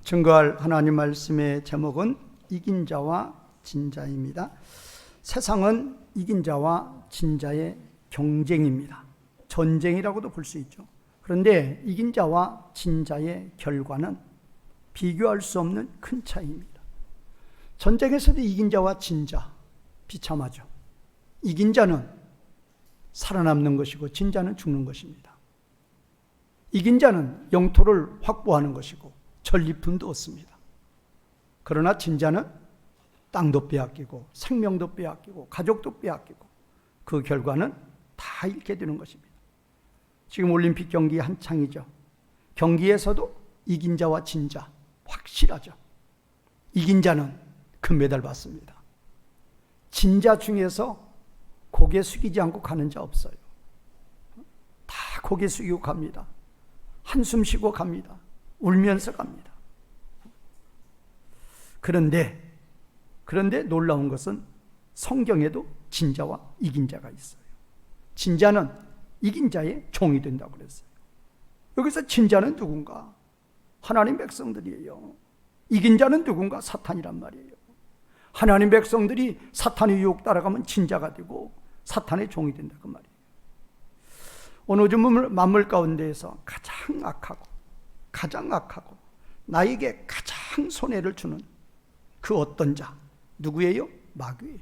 증거할 하나님 말씀의 제목은 이긴 자와 진 자입니다. 세상은 이긴 자와 진 자의 경쟁입니다. 전쟁이라고도 볼 수 있죠. 그런데 이긴 자와 진 자의 결과는 비교할 수 없는 큰 차이입니다. 전쟁에서도 이긴 자와 진 자 비참하죠. 이긴 자는 살아남는 것이고 진 자는 죽는 것입니다. 이긴 자는 영토를 확보하는 것이고 전리품도 얻습니다. 그러나 진 자는 땅도 빼앗기고 생명도 빼앗기고 가족도 빼앗기고 그 결과는 다 잃게 되는 것입니다. 지금 올림픽 경기 한창이죠. 경기에서도 이긴 자와 진 자 확실하죠. 이긴 자는 금메달 받습니다. 진 자 중에서 고개 숙이지 않고 가는 자 없어요. 다 고개 숙이고 갑니다. 한숨 쉬고 갑니다. 울면서 갑니다. 그런데 놀라운 것은 성경에도 진 자와 이긴 자가 있어요. 진 자는 이긴 자의 종이 된다고 그랬어요. 여기서 진 자는 누군가? 하나님 백성들이에요. 이긴 자는 누군가? 사탄이란 말이에요. 하나님 백성들이 사탄의 유혹 따라가면 진 자가 되고 사탄의 종이 된다 그 말이에요. 어느 만물 가운데에서 가장 악하고 나에게 가장 손해를 주는 그 어떤 자 누구예요? 마귀예요.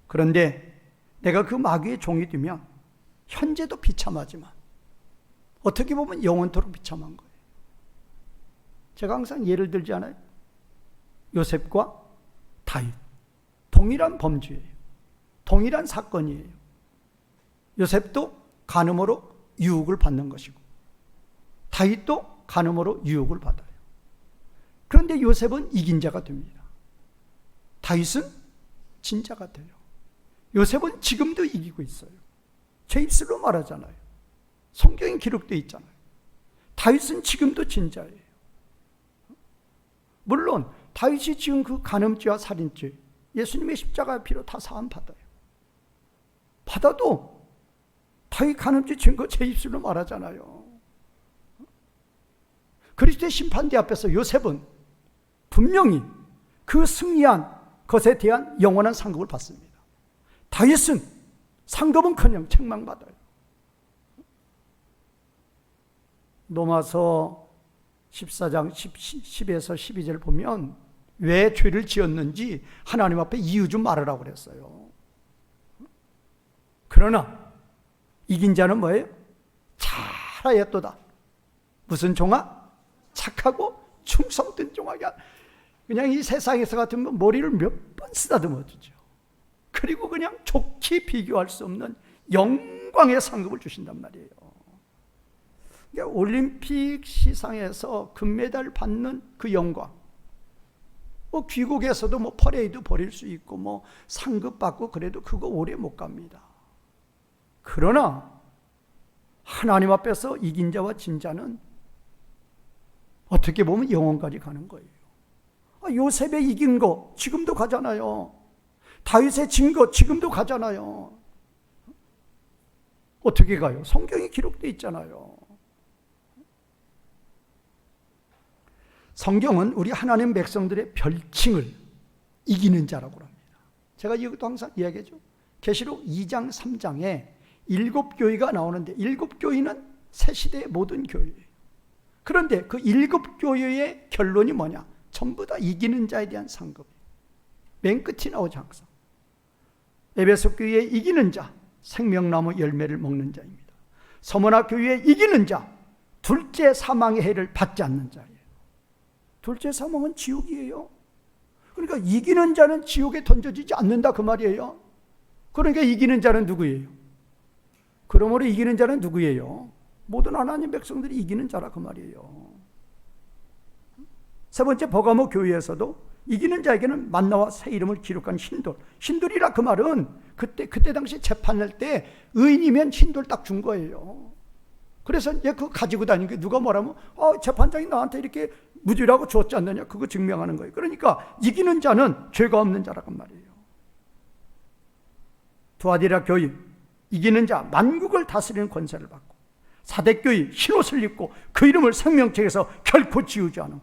그런데 내가 그 마귀의 종이 되면 현재도 비참하지만 어떻게 보면 영원토록 비참한 거예요. 제가 항상 예를 들지 않아요? 요셉과 다윗 동일한 범죄예요. 동일한 사건이에요. 요셉도 간음으로 유혹을 받는 것이고 다윗도 간음으로 유혹을 받아요. 그런데 요셉은 이긴 자가 됩니다. 다윗은 진 자가 돼요. 요셉은 지금도 이기고 있어요. 제 입술로 말하잖아요. 성경에 기록되어 있잖아요. 다윗은 지금도 진 자예요. 물론 다윗이 지금 그 간음죄와 살인죄 예수님의 십자가의 피로 다 사함 받아요. 받아도 다윗 간음죄 증거 제 입술로 말하잖아요. 그리스도의 심판대 앞에서 요셉은 분명히 그 승리한 것에 대한 영원한 상급을 받습니다. 다윗은 상급은커녕 책망받아요. 로마서 14장 10에서 12절 보면 왜 죄를 지었는지 하나님 앞에 이유 좀 말하라고 그랬어요. 그러나 이긴 자는 뭐예요? 잘하였도다. 무슨 종아? 착하고 충성된 종아가. 그냥 이 세상에서 같으면 머리를 몇 번 쓰다듬어 주죠. 그리고 그냥 좋게 비교할 수 없는 영광의 상급을 주신단 말이에요. 그러니까 올림픽 시상에서 금메달 받는 그 영광, 귀국에서도 퍼레이드 벌일 수 있고 상급 받고 그래도 그거 오래 못 갑니다. 그러나 하나님 앞에서 이긴 자와 진 자는 어떻게 보면 영원까지 가는 거예요. 요셉의 이긴 거 지금도 가잖아요. 다윗의 진 거 지금도 가잖아요. 어떻게 가요? 성경이 기록되어 있잖아요. 성경은 우리 하나님 백성들의 별칭을 이기는 자라고 합니다. 제가 이것도 항상 이야기하죠. 계시록 2장 3장에 7교회가 나오는데 7교회는 새 시대의 모든 교회예요. 그런데 그 7교회의 결론이 뭐냐? 전부 다 이기는 자에 대한 상급이에요. 맨 끝이 나오죠 항상. 에베소 교회의 이기는 자, 생명나무 열매를 먹는 자입니다. 서머나 교회의 이기는 자, 둘째 사망의 해를 받지 않는 자예요. 둘째 사망은 지옥이에요. 그러니까 이기는 자는 지옥에 던져지지 않는다 그 말이에요. 그러니까 이기는 자는 누구예요? 그러므로 이기는 자는 누구예요? 모든 하나님 백성들이 이기는 자라 그 말이에요. 세 번째 버가모 교회에서도 이기는 자에게는 만나와 새 이름을 기록한 흰돌. 흰돌이라 그 말은 그때 당시 재판할 때 의인이면 흰돌 딱 준 거예요. 그래서 이제 그거 가지고 다니는 게 누가 뭐라면 재판장이 나한테 이렇게 무죄라고 줬지 않느냐 그거 증명하는 거예요. 그러니까 이기는 자는 죄가 없는 자라고 말이에요. 두아디라 교인 이기는 자 만국을 다스리는 권세를 받고 사대교인 흰옷을 입고 그 이름을 생명책에서 결코 지우지 않은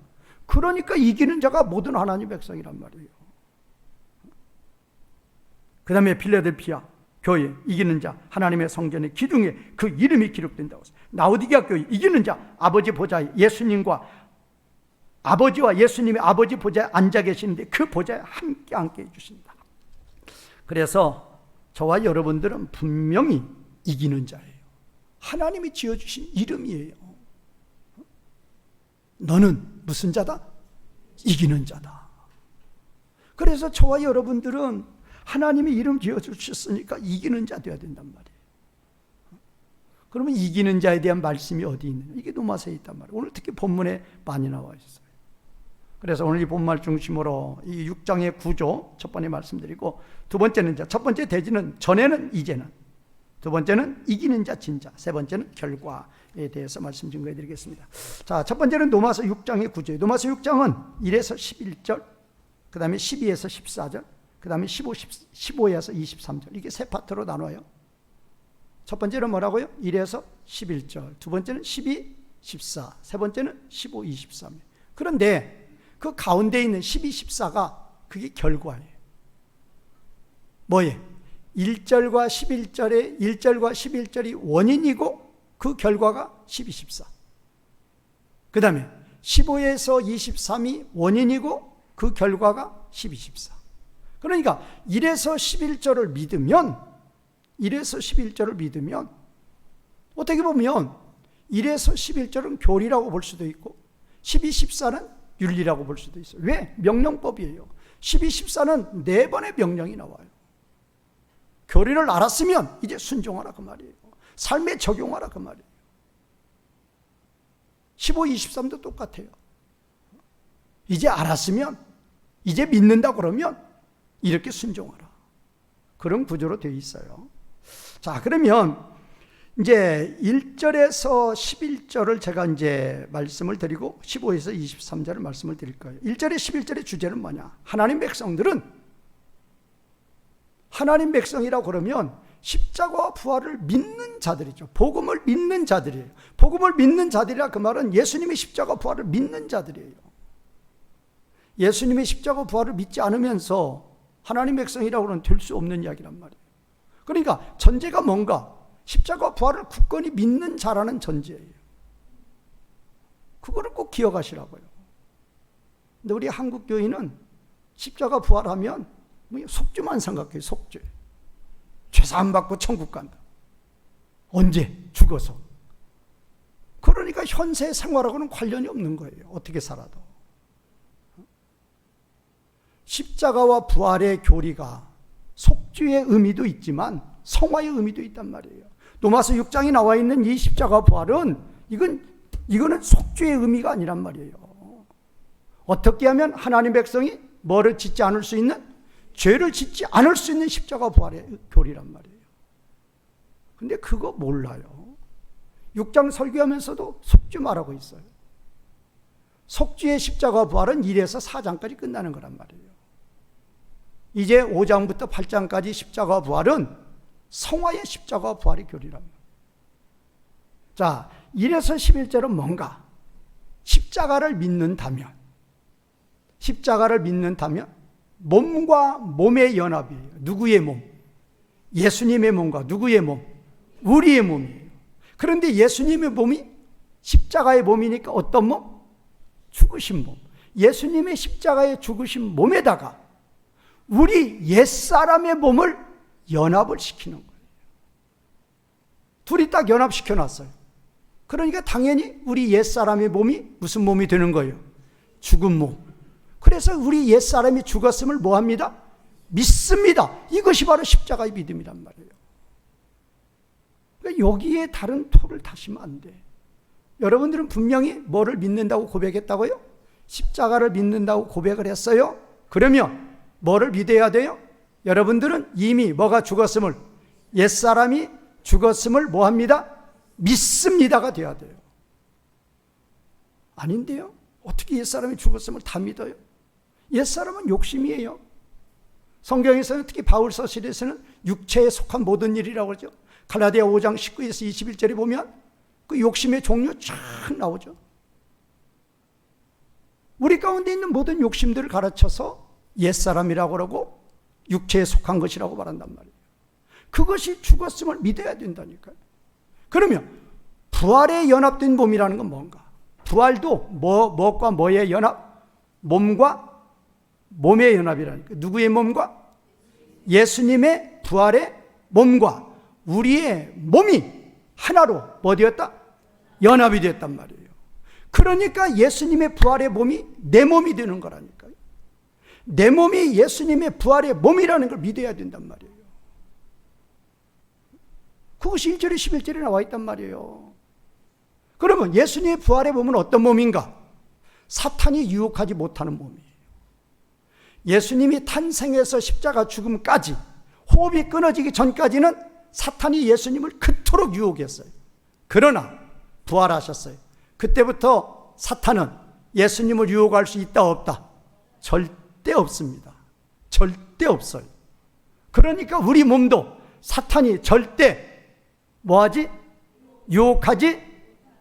그러니까 이기는 자가 모든 하나님 백성이란 말이에요. 그 다음에 필라델피아 교회 이기는 자, 하나님의 성전의 기둥에 그 이름이 기록된다고 했어요. 라오디게아 교회 이기는 자, 아버지 보좌에 예수님과 아버지와 예수님의 아버지 보좌에 앉아 계시는데 그 보좌에 함께 앉게 해주신다. 그래서 저와 여러분들은 분명히 이기는 자예요. 하나님이 지어주신 이름이에요. 너는 무슨 자다? 이기는 자다. 그래서 저와 여러분들은 하나님이 이름 지어주셨으니까 이기는 자 되어야 된단 말이에요. 그러면 이기는 자에 대한 말씀이 어디 있느냐? 이게 로마서에 있단 말이에요. 오늘 특히 본문에 많이 나와 있어요. 그래서 오늘 이 본말 중심으로 이 6장의 구조 첫 번째 말씀드리고, 두 번째는 첫 번째 대지는 전에는 이제는, 두 번째는 이기는 자 진자, 세 번째는 결과에 대해서 말씀 증거해 드리겠습니다. 자, 첫 번째는 로마서 6장의 구조예요. 로마서 6장은 1에서 11절, 그 다음에 12에서 14절, 그 다음에 15에서 23절, 이게 세 파트로 나눠요. 첫 번째는 뭐라고요? 1에서 11절, 두 번째는 12, 14, 세 번째는 15, 23. 그런데 그 가운데 있는 12, 14가 그게 결과예요. 뭐예요? 1절과 11절에 1절과 11절이 원인이고 그 결과가 12, 14. 그 다음에 15에서 23이 원인이고 그 결과가 12, 14. 그러니까 1에서 11절을 믿으면, 1에서 11절을 믿으면 어떻게 보면 1에서 11절은 교리라고 볼 수도 있고 12, 14는 윤리라고 볼 수도 있어요. 왜? 명령법이에요. 12, 14는 4번의 명령이 나와요. 교리를 알았으면 이제 순종하라 그 말이에요. 삶에 적용하라 그 말이에요. 15, 23도 똑같아요. 이제 알았으면, 이제 믿는다 그러면 이렇게 순종하라. 그런 구조로 되어 있어요. 자, 그러면 이제 1절에서 11절을 제가 이제 말씀을 드리고 15에서 23절을 말씀을 드릴 거예요. 1절에 11절의 주제는 뭐냐? 하나님 백성들은, 하나님 백성이라고 그러면 십자가와 부활을 믿는 자들이죠. 복음을 믿는 자들이에요. 복음을 믿는 자들이라 그 말은 예수님의 십자가 부활을 믿는 자들이에요. 예수님의 십자가 부활을 믿지 않으면서 하나님 백성이라고 하면 될 수 없는 이야기란 말이에요. 그러니까 전제가 뭔가? 십자가 부활을 굳건히 믿는 자라는 전제예요. 그거를 꼭 기억하시라고요. 근데 우리 한국 교인은 십자가 부활하면 속죄만 생각해요. 속죄. 죄사함 받고 천국 간다. 언제? 죽어서. 그러니까 현세 생활하고는 관련이 없는 거예요. 어떻게 살아도. 십자가와 부활의 교리가 속죄의 의미도 있지만 성화의 의미도 있단 말이에요. 로마서 6장에 나와 있는 이 십자가 부활은 이거는 속죄의 의미가 아니란 말이에요. 어떻게 하면 하나님 백성이 뭐를 짓지 않을 수 있는, 죄를 짓지 않을 수 있는 십자가 부활의 교리란 말이에요. 근데 그거 몰라요. 6장 설교하면서도 속죄 말하고 있어요. 속죄의 십자가 부활은 1에서 4장까지 끝나는 거란 말이에요. 이제 5장부터 8장까지 십자가 부활은 성화의 십자가 부활의 교리란 말이에요. 자, 1에서 11절은 뭔가? 십자가를 믿는다면, 십자가를 믿는다면 몸과 몸의 연합이에요. 누구의 몸? 예수님의 몸과 누구의 몸? 우리의 몸이에요. 그런데 예수님의 몸이 십자가의 몸이니까 어떤 몸? 죽으신 몸. 예수님의 십자가의 죽으신 몸에다가 우리 옛사람의 몸을 연합을 시키는 거예요. 둘이 딱 연합시켜 놨어요. 그러니까 당연히 우리 옛사람의 몸이 무슨 몸이 되는 거예요? 죽은 몸. 그래서 우리 옛사람이 죽었음을 뭐 합니다? 믿습니다. 이것이 바로 십자가의 믿음이란 말이에요. 그러니까 여기에 다른 토를 타시면 안 돼. 여러분들은 분명히 뭐를 믿는다고 고백했다고요? 십자가를 믿는다고 고백을 했어요. 그러면 뭐를 믿어야 돼요? 여러분들은 이미 뭐가 죽었음을, 옛사람이 죽었음을 뭐 합니다? 믿습니다가 돼야 돼요. 아닌데요? 어떻게 옛사람이 죽었음을 다 믿어요? 옛사람은 욕심이에요. 성경에서는 특히 바울 서신에서는 육체에 속한 모든 일이라고 그러죠. 갈라디아 5장 19에서 21절에 보면 그 욕심의 종류 쫙 나오죠. 우리 가운데 있는 모든 욕심들을 가르쳐서 옛사람이라고 그러고 육체에 속한 것이라고 말한단 말이에요. 그것이 죽었음을 믿어야 된다니까요. 그러면 부활에 연합된 몸이라는 건 뭔가? 부활도 무엇과 뭐의 연합? 몸과 몸의 연합이라니까. 누구의 몸과? 예수님의 부활의 몸과 우리의 몸이 하나로 뭐 되었다? 연합이 되었단 말이에요. 그러니까 예수님의 부활의 몸이 내 몸이 되는 거라니까요. 내 몸이 예수님의 부활의 몸이라는 걸 믿어야 된단 말이에요. 그것이 1절에 11절에 나와 있단 말이에요. 그러면 예수님의 부활의 몸은 어떤 몸인가? 사탄이 유혹하지 못하는 몸이에요. 예수님이 탄생에서 십자가 죽음까지 호흡이 끊어지기 전까지는 사탄이 예수님을 그토록 유혹했어요. 그러나 부활하셨어요. 그때부터 사탄은 예수님을 유혹할 수 있다 없다? 절대 없습니다. 절대 없어요. 그러니까 우리 몸도 사탄이 절대 뭐하지? 유혹하지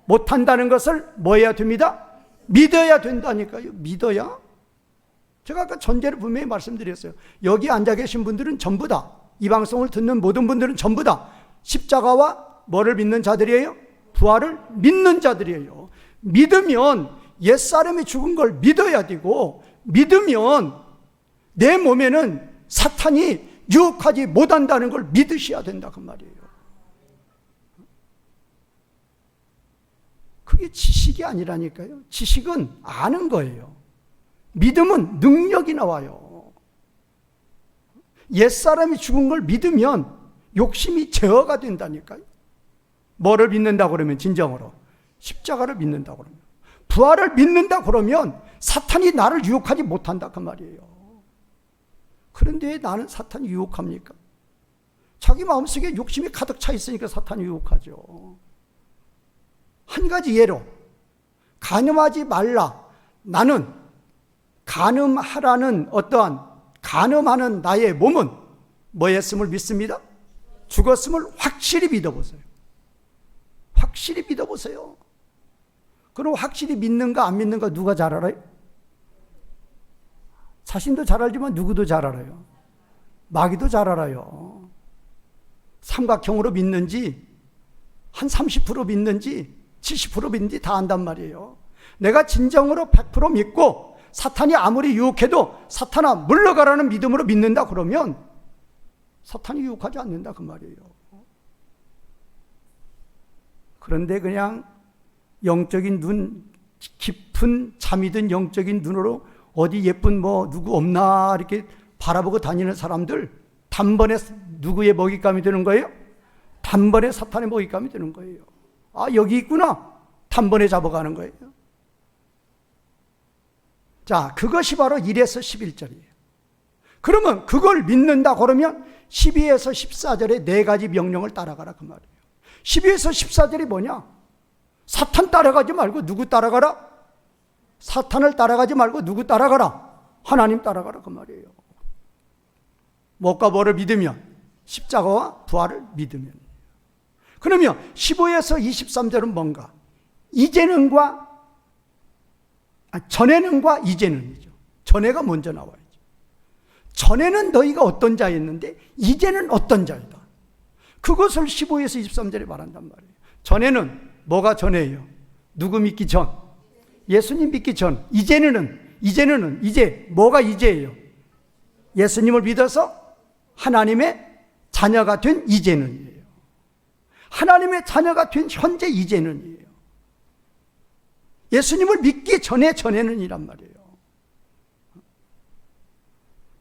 못한다는 것을 뭐 해야 됩니다? 믿어야 된다니까요. 믿어야. 제가 아까 전제를 분명히 말씀드렸어요. 여기 앉아 계신 분들은 전부 다, 이 방송을 듣는 모든 분들은 전부 다 십자가와 뭐를 믿는 자들이에요? 부활을 믿는 자들이에요. 믿으면 옛사람이 죽은 걸 믿어야 되고, 믿으면 내 몸에는 사탄이 유혹하지 못한다는 걸 믿으셔야 된다 그 말이에요. 그게 지식이 아니라니까요. 지식은 아는 거예요. 믿음은 능력이 나와요. 옛사람이 죽은 걸 믿으면 욕심이 제어가 된다니까요. 뭐를 믿는다 그러면 진정으로 십자가를 믿는다 그러면, 부활을 믿는다 그러면 사탄이 나를 유혹하지 못한다 그 말이에요. 그런데 왜 나는 사탄이 유혹합니까? 자기 마음속에 욕심이 가득 차 있으니까 사탄이 유혹하죠. 한 가지 예로, 간음하지 말라. 나는 간음하라는 어떠한 간음하는 나의 몸은 뭐였음을 믿습니다? 죽었음을 확실히 믿어보세요. 확실히 믿어보세요. 그럼 확실히 믿는가 안 믿는가 누가 잘 알아요? 자신도 잘 알지만 누구도 잘 알아요. 마귀도 잘 알아요. 삼각형으로 믿는지 한 30% 믿는지 70% 믿는지 다 안단 말이에요. 내가 진정으로 100% 믿고 사탄이 아무리 유혹해도 사탄아 물러가라는 믿음으로 믿는다 그러면 사탄이 유혹하지 않는다 그 말이에요. 그런데 그냥 영적인 눈, 깊은 잠이 든 영적인 눈으로 어디 예쁜 뭐 누구 없나 이렇게 바라보고 다니는 사람들, 단번에 누구의 먹잇감이 되는 거예요? 단번에 사탄의 먹잇감이 되는 거예요. 아, 여기 있구나. 단번에 잡아가는 거예요. 자, 그것이 바로 1에서 11절이에요. 그러면 그걸 믿는다 그러면 12에서 14절에 네 가지 명령을 따라가라 그 말이에요. 12에서 14절이 뭐냐? 사탄 따라가지 말고 누구 따라가라? 사탄을 따라가지 말고 누구 따라가라? 하나님 따라가라 그 말이에요. 뭐가 뭐를 믿으면? 십자가와 부활을 믿으면. 그러면 15에서 23절은 뭔가? 이제는과 전에는과 이제는이죠. 전에가 먼저 나와야죠. 전에는 너희가 어떤 자였는데 이제는 어떤 자이다. 그것을 15에서 23절에 말한단 말이에요. 전에는 뭐가 전에예요? 누구 믿기 전? 예수님 믿기 전. 이제는 이제 뭐가 이제예요? 예수님을 믿어서 하나님의 자녀가 된 이제는이에요. 하나님의 자녀가 된 현재 이제는이에요. 예수님을 믿기 전에 전에는이란 말이에요.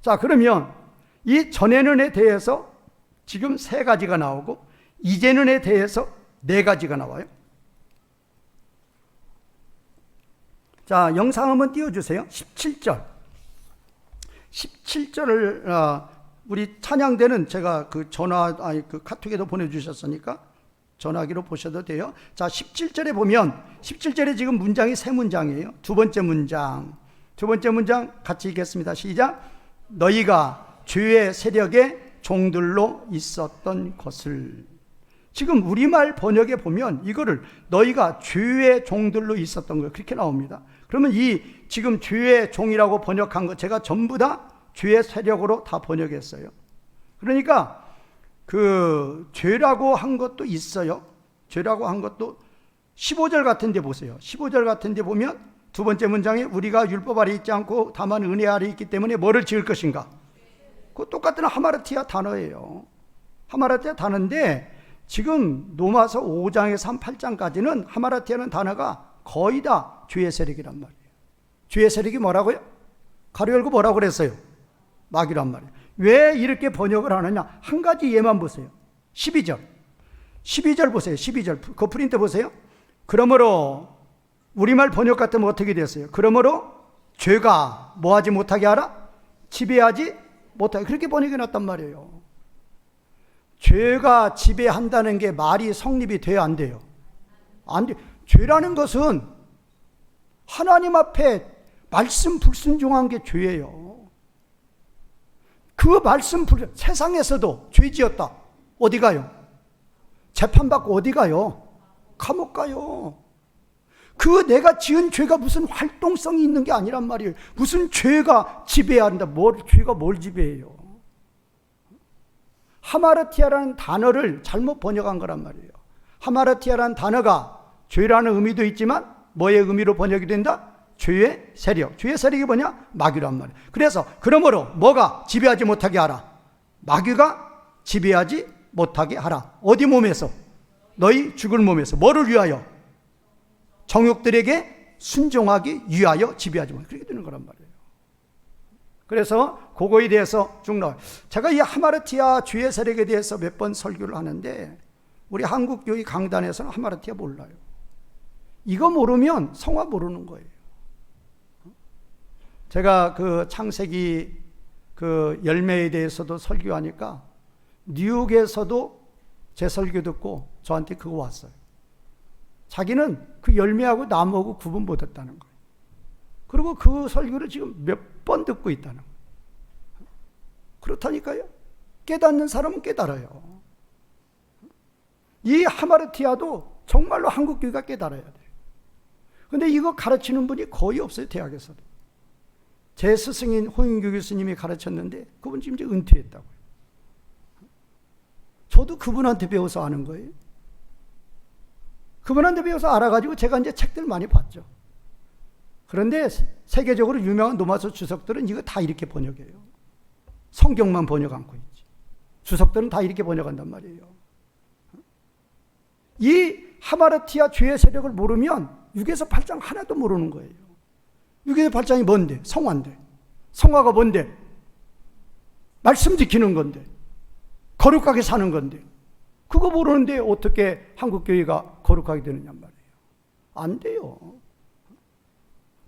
자, 그러면 이 전에는에 대해서 지금 세 가지가 나오고 이제는에 대해서 네 가지가 나와요. 자, 영상 한번 띄워주세요. 17절. 17절을 우리 찬양대는 제가 그 그 카톡에도 보내주셨으니까 전화기로 보셔도 돼요. 자, 17절에 보면 17절에 지금 문장이 세 문장이에요. 두 번째 문장 같이 읽겠습니다. 시작. 너희가 죄의 세력의 종들로 있었던 것을. 지금 우리말 번역에 보면 이거를 너희가 죄의 종들로 있었던 거예요. 그렇게 나옵니다. 그러면 이 지금 죄의 종이라고 번역한 거 제가 전부 다 죄의 세력으로 다 번역했어요. 그러니까 그 죄라고 한 것도 있어요. 죄라고 한 것도 15절 같은 데 보세요. 15절 같은 데 보면 두 번째 문장에 우리가 율법 아래 있지 않고 다만 은혜 아래 있기 때문에 뭐를 지을 것인가? 그 똑같은 하마르티아 단어예요. 하마르티아 단어인데 지금 로마서 5장에서 8장까지는 하마르티아는 단어가 거의 다 죄의 세력이란 말이에요. 죄의 세력이 뭐라고요? 가로 열고 뭐라고 그랬어요? 마귀란 말이에요. 왜 이렇게 번역을 하느냐? 한 가지 예만 보세요. 12절. 12절 보세요. 12절. 그 프린트 보세요. 그러므로 우리말 번역 같으면 어떻게 됐어요? 그러므로 죄가 뭐하지 못하게 하라? 지배하지 못하게. 그렇게 번역해 놨단 말이에요. 죄가 지배한다는 게 말이 성립이 돼야 안 돼요? 안 돼요. 죄라는 것은 하나님 앞에 말씀 불순종한 게 죄예요. 그 말씀 세상에서도 죄 지었다. 어디 가요? 재판받고 어디 가요? 감옥 가요. 그 내가 지은 죄가 무슨 활동성이 있는 게 아니란 말이에요. 무슨 죄가 지배한다. 죄가 뭘 지배해요? 하마르티아라는 단어를 잘못 번역한 거란 말이에요. 하마르티아라는 단어가 죄라는 의미도 있지만 뭐의 의미로 번역이 된다? 죄의 세력. 죄의 세력이 뭐냐? 마귀란 말이에요. 그래서 그러므로 뭐가 지배하지 못하게 하라? 마귀가 지배하지 못하게 하라. 어디 몸에서? 너희 죽을 몸에서. 뭐를 위하여? 정욕들에게 순종하기 위하여 지배하지 못하게. 그렇게 되는 거란 말이에요. 그래서 그거에 대해서 쭉 나와요. 제가 이 하마르티아 죄의 세력에 대해서 몇 번 설교를 하는데 우리 한국교회 강단에서는 하마르티아 몰라요. 이거 모르면 성화 모르는 거예요. 제가 그 창세기 그 열매에 대해서도 설교하니까 뉴욕에서도 제 설교 듣고 저한테 그거 왔어요. 자기는 그 열매하고 나무하고 구분 못했다는 거예요. 그리고 그 설교를 지금 몇 번 듣고 있다는 거예요. 그렇다니까요. 깨닫는 사람은 깨달아요. 이 하마르티아도 정말로 한국교회가 깨달아야 돼요. 그런데 이거 가르치는 분이 거의 없어요. 대학에서도. 제 스승인 호인교 교수님이 가르쳤는데 그분 지금 이제 은퇴했다고요. 저도 그분한테 배워서 아는 거예요. 그분한테 배워서 알아가지고 제가 이제 책들 많이 봤죠. 그런데 세계적으로 유명한 노마서 주석들은 이거 다 이렇게 번역해요. 성경만 번역 않고 있지. 주석들은 다 이렇게 번역한단 말이에요. 이 하마르티아 죄의 세력을 모르면 6에서 8장 하나도 모르는 거예요. 6에서 8장이 뭔데? 성화인데. 성화가 뭔데? 말씀 지키는 건데. 거룩하게 사는 건데. 그거 모르는데 어떻게 한국교회가 거룩하게 되느냐 말이에요. 안 돼요.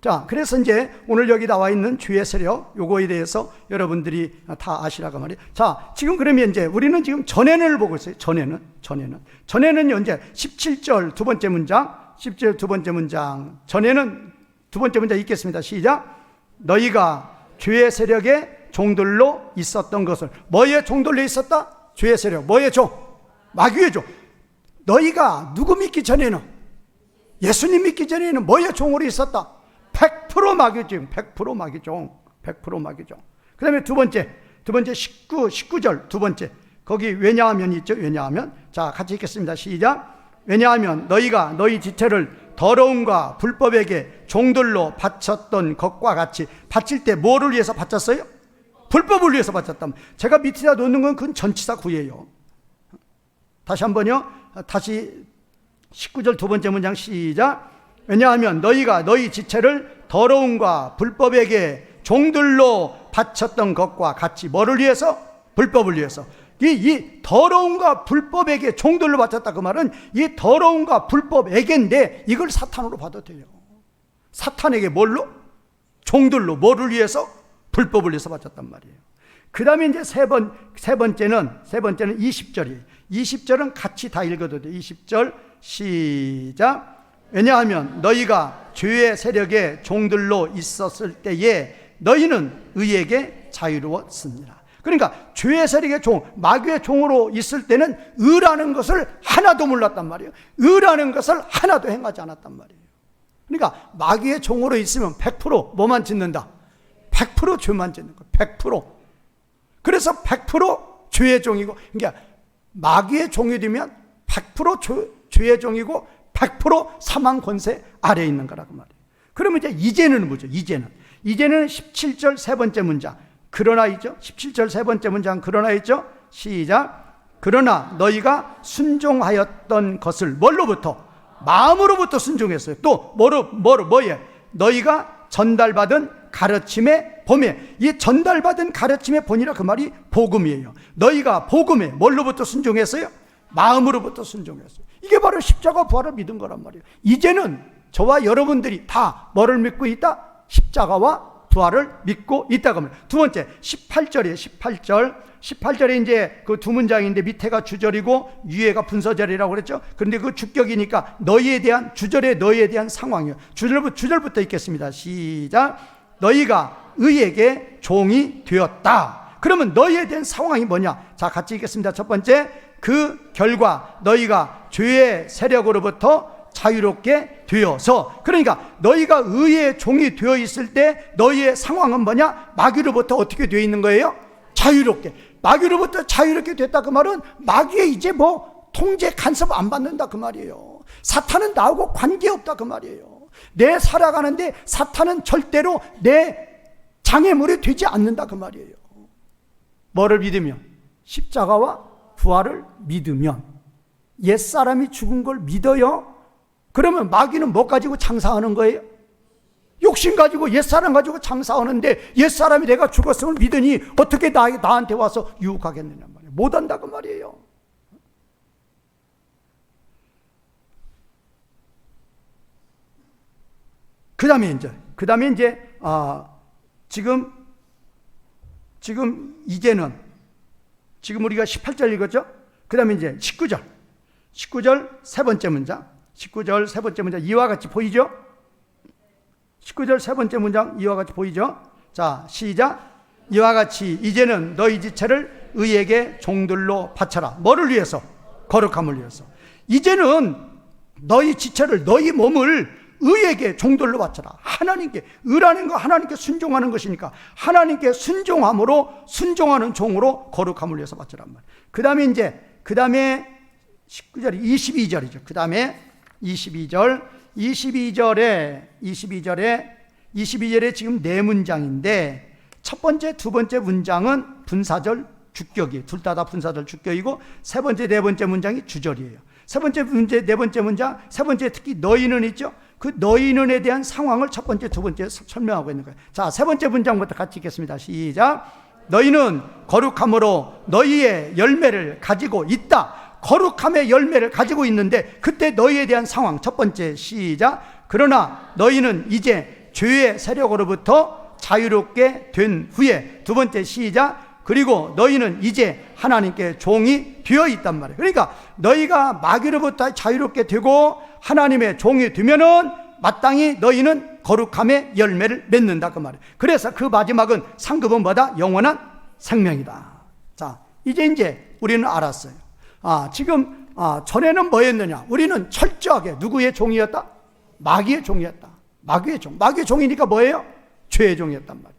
자, 그래서 이제 오늘 여기 나와 있는 죄의 세력, 요거에 대해서 여러분들이 다 아시라고 말이에요. 자, 지금 그러면 이제 우리는 지금 전에는을 보고 있어요. 전에는요, 이제 17절 두 번째 문장, 17절 두 번째 문장. 전에는 두 번째 문장 읽겠습니다. 시작. 너희가 죄의 세력의 종들로 있었던 것을. 뭐의 종들로 있었다? 죄의 세력. 뭐의 종? 마귀의 종. 너희가 누구 믿기 전에는, 예수님 믿기 전에는 뭐의 종으로 있었다? 100% 마귀종, 100% 마귀종, 100% 마귀종. 그 다음에 두 번째 19절 두 번째. 거기 왜냐하면 있죠. 왜냐하면. 자, 같이 읽겠습니다. 시작. 왜냐하면 너희가 너희 지체를 더러움과 불법에게 종들로 바쳤던 것과 같이. 바칠 때 뭐를 위해서 바쳤어요? 불법을 위해서 바쳤다. 제가 밑에다 놓는 건 그건 전치사 구예요. 다시 한번요. 다시 19절 두 번째 문장 시작. 왜냐하면 너희가 너희 지체를 더러움과 불법에게 종들로 바쳤던 것과 같이. 뭐를 위해서? 불법을 위해서. 이 더러움과 불법에게 종들로 바쳤다. 그 말은 이 더러움과 불법에게인데 이걸 사탄으로 봐도 돼요. 사탄에게 뭘로? 종들로. 뭐를 위해서? 불법을 위해서 바쳤단 말이에요. 그 다음에 이제 세 번째는 20절이에요. 20절은 같이 다 읽어도 돼요. 20절 시작. 왜냐하면 너희가 죄의 세력의 종들로 있었을 때에 너희는 의에게 자유로웠습니다. 그러니까 죄의 세력의 종, 마귀의 종으로 있을 때는 의라는 것을 하나도 몰랐단 말이에요. 의라는 것을 하나도 행하지 않았단 말이에요. 그러니까 마귀의 종으로 있으면 100% 뭐만 짓는다? 100% 죄만 짓는 거예요. 100%. 그래서 100% 죄의 종이고, 그러니까 마귀의 종이 되면 100% 죄의 종이고 100% 사망 권세 아래에 있는 거라고 말이에요. 그러면 이제는 뭐죠? 이제는 17절 세 번째 문장. 그러나 있죠? 17절 세 번째 문장 그러나 있죠? 시작. 그러나 너희가 순종하였던 것을 뭘로부터? 마음으로부터 순종했어요. 또 뭐에? 너희가 전달받은 가르침의 본에. 이 전달받은 가르침의 본이라 그 말이 복음이에요. 너희가 복음에 뭘로부터 순종했어요? 마음으로부터 순종했어요. 이게 바로 십자가 부활을 믿은 거란 말이에요. 이제는 저와 여러분들이 다 뭐를 믿고 있다? 십자가와 부활을 믿고 있다고 합니다. 두 번째 18절이에요. 18절에 이제 그 두 문장인데 밑에가 주절이고 위에가 분서절이라고 그랬죠. 그런데 그 주격이니까 너희에 대한 주절의 너희에 대한 상황이에요. 주절부터 읽겠습니다. 시작. 너희가 의에게 종이 되었다. 그러면 너희에 대한 상황이 뭐냐? 자, 같이 읽겠습니다. 첫 번째, 그 결과 너희가 죄의 세력으로부터 자유롭게 되어서, 그러니까 너희가 의의 종이 되어 있을 때 너희의 상황은 뭐냐? 마귀로부터 어떻게 되어 있는 거예요? 자유롭게. 마귀로부터 자유롭게 됐다 그 말은 마귀의 이제 뭐 통제 간섭 안 받는다 그 말이에요. 사탄은 나하고 관계없다 그 말이에요. 내 살아가는데 사탄은 절대로 내 장애물이 되지 않는다 그 말이에요. 뭐를 믿으면? 십자가와 부활을 믿으면. 옛사람이 죽은 걸 믿어요? 그러면 마귀는 뭐 가지고 장사하는 거예요? 욕심 가지고 옛사람 가지고 장사하는데 옛사람이 내가 죽었음을 믿으니 어떻게 나한테 와서 유혹하겠느냐 말이에요. 못한다 그 말이에요. 그 다음에 이제 지금 우리가 18절 읽었죠? 그 다음에 이제 19절 세 번째 문장. 19절 세 번째 문장 이와 같이 보이죠? 19절 세 번째 문장 이와 같이 보이죠? 자, 시작. 이와 같이 이제는 너희 지체를 의에게 종들로 바쳐라. 뭐를 위해서? 거룩함을 위해서. 이제는 너희 지체를, 너희 몸을 의에게 종들로 바쳐라. 하나님께, 의라는 거 하나님께 순종하는 것이니까 하나님께 순종함으로, 순종하는 종으로 거룩함을 위해서 바쳐란 말이에요. 그 다음에 19절이 22절이죠. 그 다음에 22절에 지금 네 문장인데 첫 번째, 두 번째 문장은 분사절 주격이에요. 둘 다 분사절 주격이고 세 번째, 네 번째 문장이 주절이에요. 세 번째 문제, 네 번째 문장, 세 번째 특히 너희는 있죠. 그 너희는에 대한 상황을 첫 번째, 두 번째 설명하고 있는 거예요. 자, 세 번째 문장부터 같이 읽겠습니다. 시작. 너희는 거룩함으로 너희의 열매를 가지고 있다. 거룩함의 열매를 가지고 있는데 그때 너희에 대한 상황 첫 번째 시작. 그러나 너희는 이제 죄의 세력으로부터 자유롭게 된 후에 두 번째 시작. 그리고 너희는 이제 하나님께 종이 되어 있단 말이에요. 그러니까 너희가 마귀로부터 자유롭게 되고 하나님의 종이 되면은 마땅히 너희는 거룩함의 열매를 맺는다 그 말이에요. 그래서 그 마지막은 상급은 뭐다? 영원한 생명이다. 자, 이제 우리는 알았어요. 전에는 뭐였느냐? 우리는 철저하게 누구의 종이었다? 마귀의 종이었다. 마귀의 종. 마귀의 종이니까 뭐예요? 죄의 종이었단 말이에요.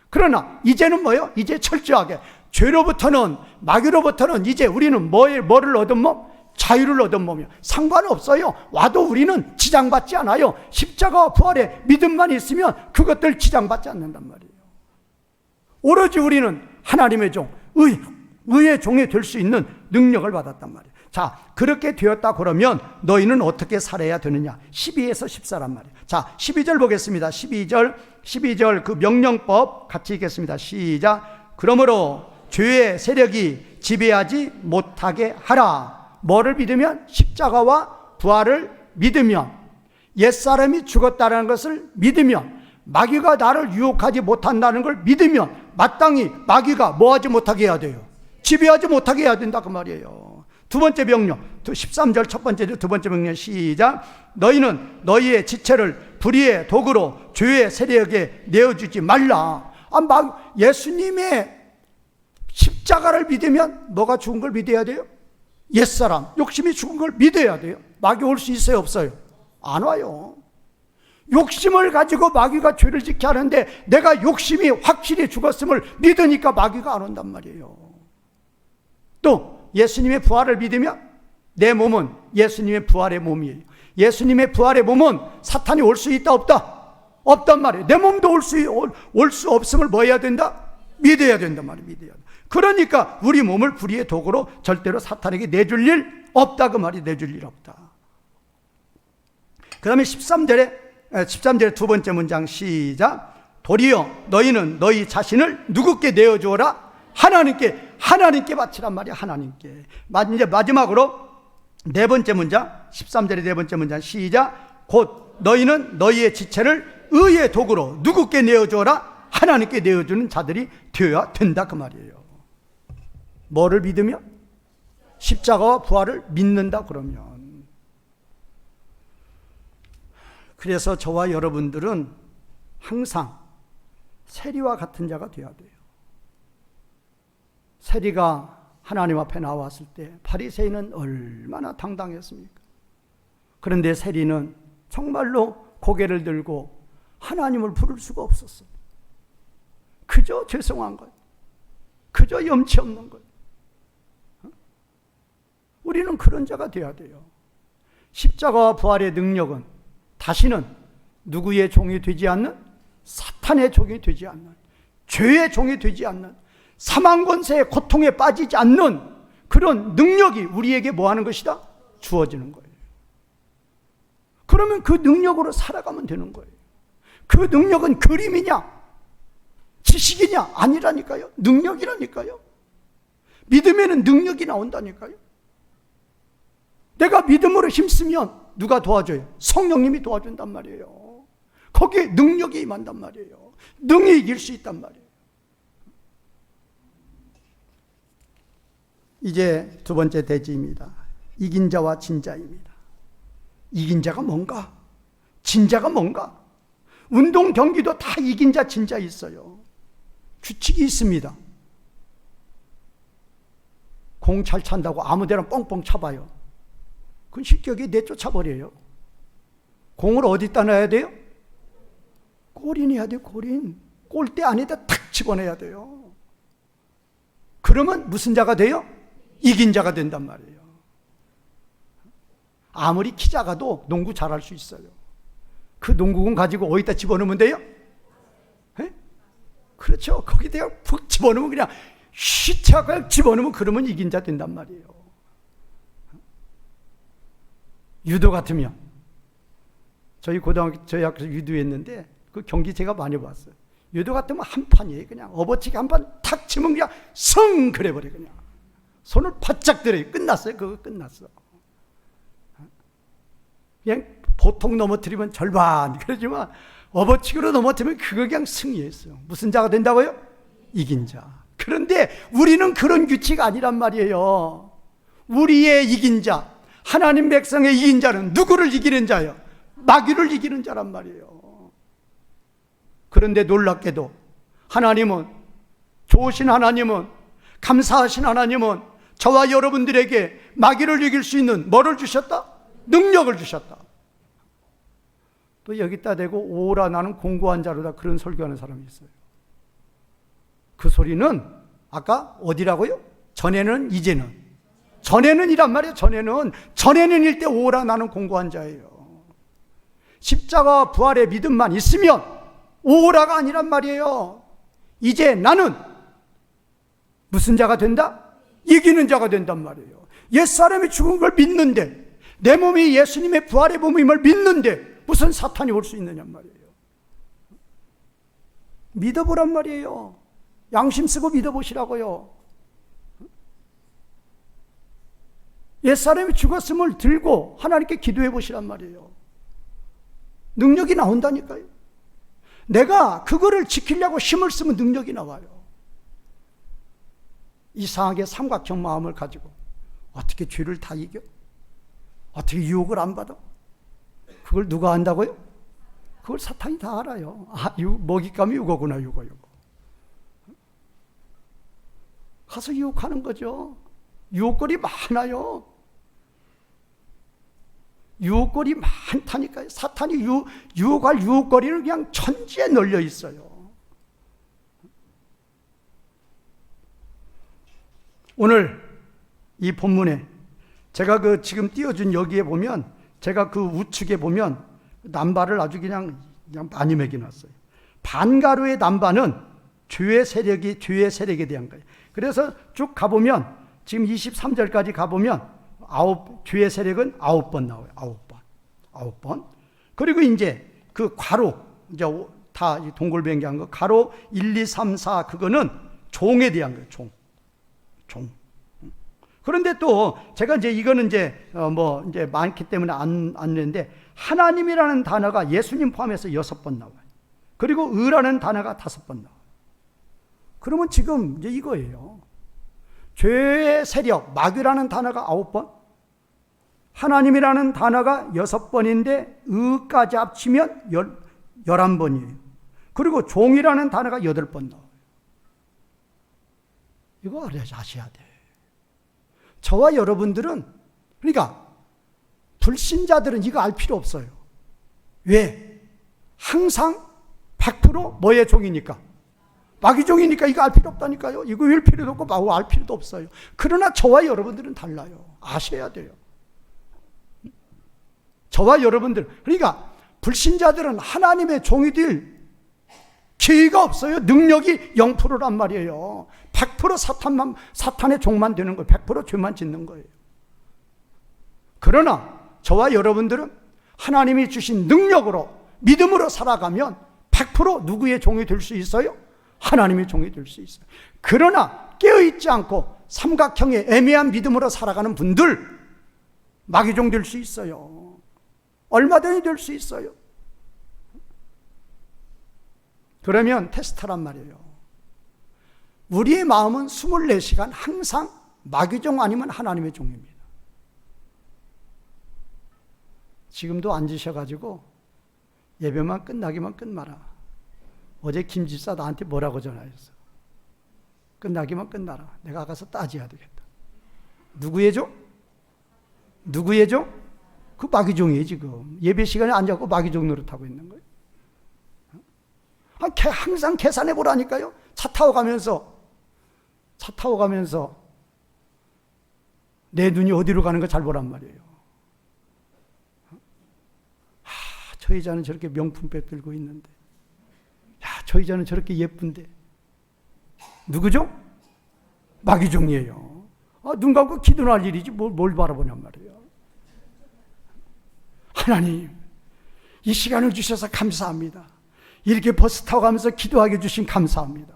그러나 이제는 뭐예요? 이제 철저하게 죄로부터는, 마귀로부터는 이제 우리는 뭐를 얻은 몸? 자유를 얻은 몸이요. 상관없어요. 와도 우리는 지장받지 않아요. 십자가와 부활의 믿음만 있으면 그것들 지장받지 않는단 말이에요. 오로지 우리는 하나님의 종, 의의 종이 될 수 있는 능력을 받았단 말이에요. 자, 그렇게 되었다 그러면 너희는 어떻게 살아야 되느냐? 12에서 14란 말이에요. 자, 12절 보겠습니다. 12절 그 명령법 같이 읽겠습니다. 시작. 그러므로 죄의 세력이 지배하지 못하게 하라. 뭐를 믿으면? 십자가와 부활을 믿으면, 옛사람이 죽었다는 것을 믿으면, 마귀가 나를 유혹하지 못한다는 걸 믿으면 마땅히 마귀가 뭐하지 못하게 해야 돼요? 지배하지 못하게 해야 된다 그 말이에요. 두 번째 명령 13절 첫 번째 두 번째 명령 시작. 너희는 너희의 지체를 불의의 도구로 죄의 세력에 내어주지 말라. 예수님의 십자가를 믿으면 뭐가 죽은 걸 믿어야 돼요? 옛사람, 욕심이 죽은 걸 믿어야 돼요. 마귀 올 수 있어요, 없어요? 안 와요. 욕심을 가지고 마귀가 죄를 짓게 하는데 내가 욕심이 확실히 죽었음을 믿으니까 마귀가 안 온단 말이에요. 또 예수님의 부활을 믿으면 내 몸은 예수님의 부활의 몸이에요. 예수님의 부활의 몸은 사탄이 올 수 있다, 없다? 없단 말이에요. 내 몸도 올 수 없음을 뭐 해야 된다? 믿어야 된단 말이에요. 믿어야 돼. 그러니까 우리 몸을 불의의 도구로 절대로 사탄에게 내줄 일 없다, 그 말이. 내줄 일 없다. 그 다음에 13절의 두 번째 문장 시작. 도리어 너희는 너희 자신을 누구께 내어주어라? 하나님께 바치란 말이야. 하나님께. 이제 마지막으로 네 번째 문장, 13절의 네 번째 문장 시작. 곧 너희는 너희의 지체를 의의 도구로 누구께 내어주어라? 하나님께 내어주는 자들이 되어야 된다, 그 말이에요. 뭐를 믿으면? 십자가와 부활을 믿는다 그러면. 그래서 저와 여러분들은 항상 세리와 같은 자가 되어야 돼요. 세리가 하나님 앞에 나왔을 때 바리새인은 얼마나 당당했습니까? 그런데 세리는 정말로 고개를 들고 하나님을 부를 수가 없었어요. 그저 죄송한 거예요. 그저 염치 없는 거예요. 우리는 그런 자가 되어야 돼요. 십자가와 부활의 능력은 다시는 누구의 종이 되지 않는, 사탄의 종이 되지 않는, 죄의 종이 되지 않는, 사망 권세의 고통에 빠지지 않는 그런 능력이 우리에게 뭐 하는 것이다? 주어지는 거예요. 그러면 그 능력으로 살아가면 되는 거예요. 그 능력은 그림이냐? 지식이냐? 아니라니까요. 능력이라니까요. 믿으면 능력이 나온다니까요. 내가 믿음으로 힘쓰면 누가 도와줘요? 성령님이 도와준단 말이에요. 거기에 능력이 임한단 말이에요. 능히 이길 수 있단 말이에요. 이제 두 번째 대지입니다. 이긴 자와 진 자입니다. 이긴 자가 뭔가? 진 자가 뭔가? 운동 경기도 다 이긴 자, 진 자 있어요. 규칙이 있습니다. 공 잘 찬다고 아무 데나 뻥뻥 차봐요. 그건 실격이 내쫓아버려요. 공을 어디다 놔야 돼요? 골인해야 돼요. 골인. 골대 안에다 탁 집어넣어야 돼요. 그러면 무슨 자가 돼요? 이긴 자가 된단 말이에요. 아무리 키 작아도 농구 잘할 수 있어요. 그 농구공 가지고 어디다 집어넣으면 돼요? 에? 그렇죠. 거기다가 푹 집어넣으면 그냥 휘차고 집어넣으면 그러면 이긴 자 된단 말이에요. 유도 같으면 저희 학교에서 유도했는데 그 경기 제가 많이 봤어요. 유도 같으면 한 판이에요. 그냥 업어치기 한 판 탁 치면 그냥 성 그래버려. 그냥 손을 바짝 들어요. 끝났어요. 그거 끝났어. 그냥 보통 넘어뜨리면 절반 그러지만 업어치기로 넘어뜨리면 그거 그냥 승리했어요. 무슨 자가 된다고요? 이긴 자. 그런데 우리는 그런 규칙 아니란 말이에요. 우리의 이긴 자, 하나님 백성의 이긴 자는 누구를 이기는 자예요? 마귀를 이기는 자란 말이에요. 그런데 놀랍게도 하나님은, 좋으신 하나님은, 감사하신 하나님은 저와 여러분들에게 마귀를 이길 수 있는 뭐를 주셨다? 능력을 주셨다. 또 여기다 대고 오라 나는 공고한 자로다, 그런 설교하는 사람이 있어요. 그 소리는 아까 어디라고요? 전에는, 이제는. 전에는 이란 말이에요. 전에는 일 때 오라 나는 공고한 자예요. 십자가와 부활의 믿음만 있으면 오라가 아니란 말이에요. 이제 나는 무슨 자가 된다? 이기는 자가 된단 말이에요. 옛사람이 죽은 걸 믿는데, 내 몸이 예수님의 부활의 몸임을 믿는데 무슨 사탄이 올 수 있느냐 말이에요. 믿어보란 말이에요. 양심 쓰고 믿어보시라고요. 옛사람이 죽었음을 들고 하나님께 기도해 보시란 말이에요. 능력이 나온다니까요. 내가 그거를 지키려고 힘을 쓰면 능력이 나와요. 이상하게 삼각형 마음을 가지고 어떻게 죄를 다 이겨? 어떻게 유혹을 안 받아? 그걸 누가 안다고요? 그걸 사탄이 다 알아요. 아, 먹잇감이 이거구나, 이거. 가서 유혹하는 거죠. 유혹거리 많아요. 유혹거리 많다니까요. 사탄이 유혹할 유혹거리는 그냥 천지에 널려 있어요. 오늘 이 본문에 제가 지금 띄워준 여기에 보면, 제가 그 우측에 보면 남바를 아주 그냥 많이 매겨놨어요. 반가루의 남바는 죄의 세력에 대한 거예요. 그래서 쭉 가보면 지금 23절까지 가보면 죄의 세력은 9번 나와요. 9번. 그리고 이제 그 괄호, 이제 다 동글뱅이한 거, 괄호 1, 2, 3, 4, 그거는 종에 대한 거예요. 종. 그런데 또 제가 이제 이거는 이제 이제 많기 때문에 안 냈는데, 하나님이라는 단어가 예수님 포함해서 6번 나와요. 그리고 의라는 단어가 5번 나와요. 그러면 지금 이제 이거예요. 죄의 세력, 마귀라는 단어가 9번, 하나님이라는 단어가 6번인데 의까지 합치면 11번이에요. 그리고 종이라는 단어가 8번 나와요. 이거 아셔야 돼요. 저와 여러분들은, 그러니까 불신자들은 이거 알 필요 없어요. 왜? 항상 100% 뭐의 종이니까? 마귀 종이니까 이거 알 필요 없다니까요. 이거 알 필요도 없고 알 필요도 없어요. 그러나 저와 여러분들은 달라요. 아셔야 돼요. 저와 여러분들, 그러니까 불신자들은 하나님의 종이 될 기회가 없어요. 능력이 0%란 말이에요. 100% 사탄의 종만 되는 거예요. 100% 죄만 짓는 거예요. 그러나 저와 여러분들은 하나님이 주신 능력으로, 믿음으로 살아가면 100% 누구의 종이 될 수 있어요? 하나님의 종이 될 수 있어요. 그러나 깨어있지 않고 삼각형의 애매한 믿음으로 살아가는 분들, 마귀종 될 수 있어요. 얼마든지 될 수 있어요. 그러면 테스트란 말이에요. 우리의 마음은 24시간 항상 마귀종 아니면 하나님의 종입니다. 지금도 앉으셔가지고 예배만 끝나기만 끝마라. 어제 김 집사 나한테 뭐라고 전화했어? 끝나기만 끝나라. 내가 가서 따져야 되겠다. 누구의 종? 누구의 종? 그 마귀종이에요. 지금 예배 시간에 앉아서 마귀종 노릇하고 있는 거예요. 항상 계산해 보라니까요. 차 타고 가면서 내 눈이 어디로 가는 거 잘 보란 말이에요. 저 여자는 저렇게 명품백 들고 있는데, 저 여자는 저렇게 예쁜데. 누구죠? 마귀종이에요. 눈 감고 기도할 일이지 뭘 바라보냔 말이에요. 하나님, 이 시간을 주셔서 감사합니다. 이렇게 버스 타고 가면서 기도하게 주신 감사합니다.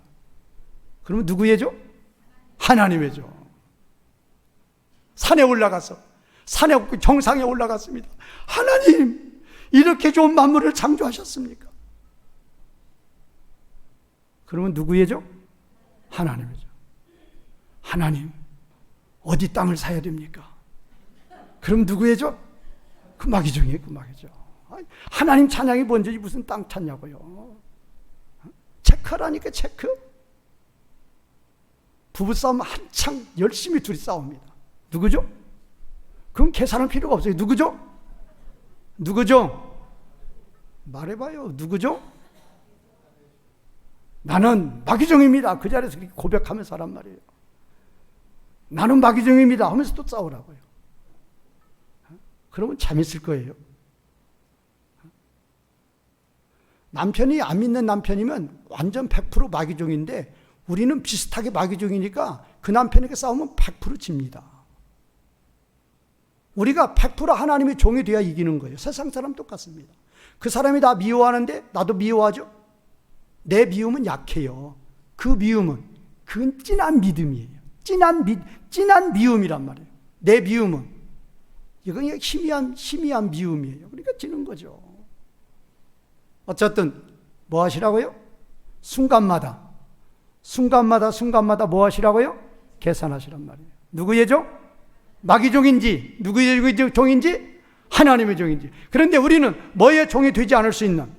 그러면 누구의 종? 하나님의 종. 산에 올라가서, 정상에 올라갔습니다. 하나님, 이렇게 좋은 만물을 창조하셨습니까? 그러면 누구의 종? 하나님의 종. 하나님, 어디 땅을 사야 됩니까? 그럼 누구의 종? 그 마귀종이에요, 그 마귀종. 하나님 찬양이 먼저지 무슨 땅 찾냐고요. 체크라니까, 체크. 부부싸움 한창 열심히 둘이 싸웁니다. 누구죠? 그럼 계산할 필요가 없어요. 누구죠? 누구죠? 말해봐요. 누구죠? 나는 마귀종입니다. 그 자리에서 그렇게 고백하면서 하란 말이에요. 나는 마귀종입니다 하면서 또 싸우라고요. 그러면 재밌을 거예요. 남편이 안 믿는 남편이면 완전 100% 마귀종인데, 우리는 비슷하게 마귀종이니까 그 남편에게 싸우면 100% 집니다. 우리가 100% 하나님의 종이 되어야 이기는 거예요. 세상 사람 똑같습니다. 그 사람이 나 미워하는데 나도 미워하죠. 내 미움은 약해요. 그 미움은, 그건 진한 믿음이에요. 진한 미움이란 말이에요. 내 미움은, 이건 희미한 미움이에요. 그러니까 지는 거죠. 어쨌든 뭐 하시라고요? 순간마다 뭐 하시라고요? 계산하시란 말이에요. 누구의 종? 마귀종인지 누구의 종인지? 하나님의 종인지. 그런데 우리는 뭐의 종이 되지 않을 수 있는,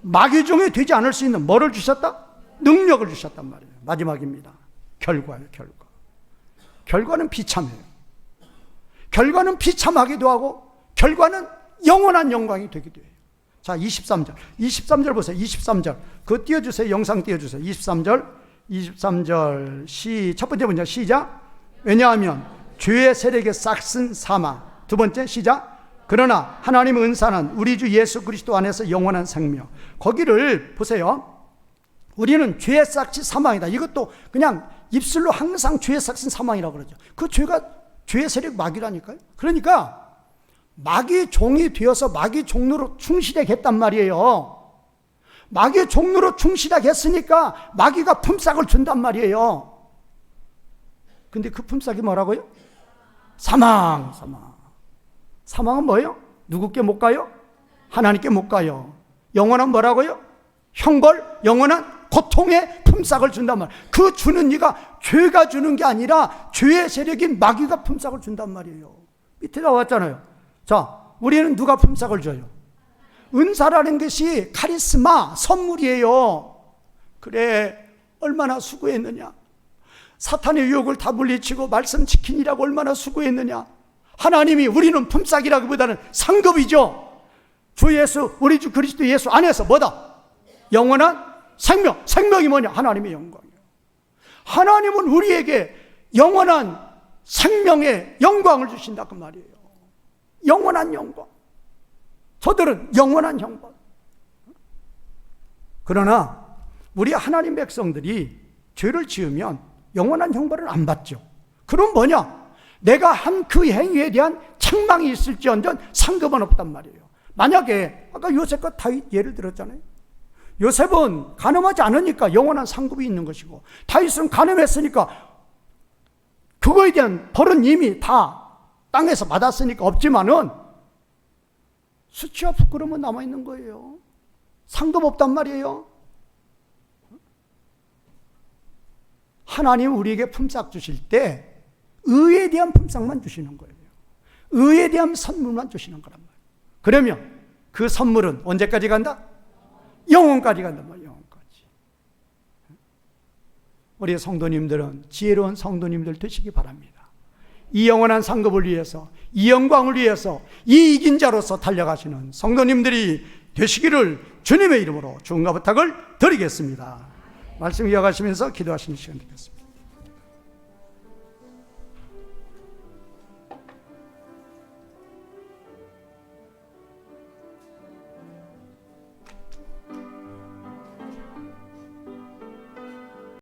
마귀종이 되지 않을 수 있는 뭐를 주셨다? 능력을 주셨단 말이에요. 마지막입니다. 결과예요, 결과. 결과는 비참해요. 결과는 비참하기도 하고 결과는 영원한 영광이 되기도 해요. 자, 23절 보세요. 23절. 그거 띄워주세요. 영상 띄워주세요. 23절 첫 번째 문장 시작. 왜냐하면 죄의 세력에 싹슨 사망. 두 번째 시작. 그러나 하나님의 은사는 우리 주 예수 그리스도 안에서 영원한 생명. 거기를 보세요. 우리는 죄의 싹시 사망이다. 이것도 그냥 입술로 항상 죄의 싹신 사망이라고 그러죠. 그 죄가 죄의 세력 마귀라니까요. 그러니까 마귀 종이 되어서 마귀 종로로 충실하겠단 말이에요. 마귀 종로로 충실하겠으니까 마귀가 품삯을 준단 말이에요. 근데 그 품삯이 뭐라고요? 사망. 사망은 뭐예요? 누구께 못 가요? 하나님께 못 가요. 영원한 뭐라고요? 형벌, 영원한 고통의 품삯을 준단 말이에요. 그 주는 이가 죄가 주는 게 아니라 죄의 세력인 마귀가 품삯을 준단 말이에요. 밑에 나왔잖아요. 자, 우리는 누가 품삯을 줘요? 은사라는 것이 카리스마, 선물이에요. 그래, 얼마나 수고했느냐. 사탄의 유혹을 다 물리치고 말씀 지키느라고 얼마나 수고했느냐. 하나님이 우리는 품삯이라기보다는 상급이죠. 주 예수, 우리 주 그리스도 예수 안에서 뭐다? 영원한 생명. 생명이 뭐냐? 하나님의 영광이에요. 하나님은 우리에게 영원한 생명의 영광을 주신다 그 말이에요. 영원한 영광. 저들은 영원한 형벌. 그러나 우리 하나님 백성들이 죄를 지으면 영원한 형벌을 안 받죠. 그럼 뭐냐? 내가 한 그 행위에 대한 책망이 있을지언정 상급은 없단 말이에요. 만약에 아까 요셉과 다윗 예를 들었잖아요. 요셉은 가늠하지 않으니까 영원한 상급이 있는 것이고, 다윗은 가늠했으니까 그거에 대한 벌은 이미 다 땅에서 받았으니까 없지만은 수치와 부끄러움은 남아있는 거예요. 상급 없단 말이에요. 하나님 우리에게 품삯 주실 때 의에 대한 품삯만 주시는 거예요. 의에 대한 선물만 주시는 거란 말이에요. 그러면 그 선물은 언제까지 간다? 영원까지 간단 말이에요. 영원까지. 우리 성도님들은 지혜로운 성도님들 되시기 바랍니다. 이 영원한 상급을 위해서, 이 영광을 위해서 이 이긴 자로서 달려가시는 성도님들이 되시기를 주님의 이름으로 축원과 부탁을 드리겠습니다. 말씀 이어가시면서 기도하시는 시간 되겠습니다.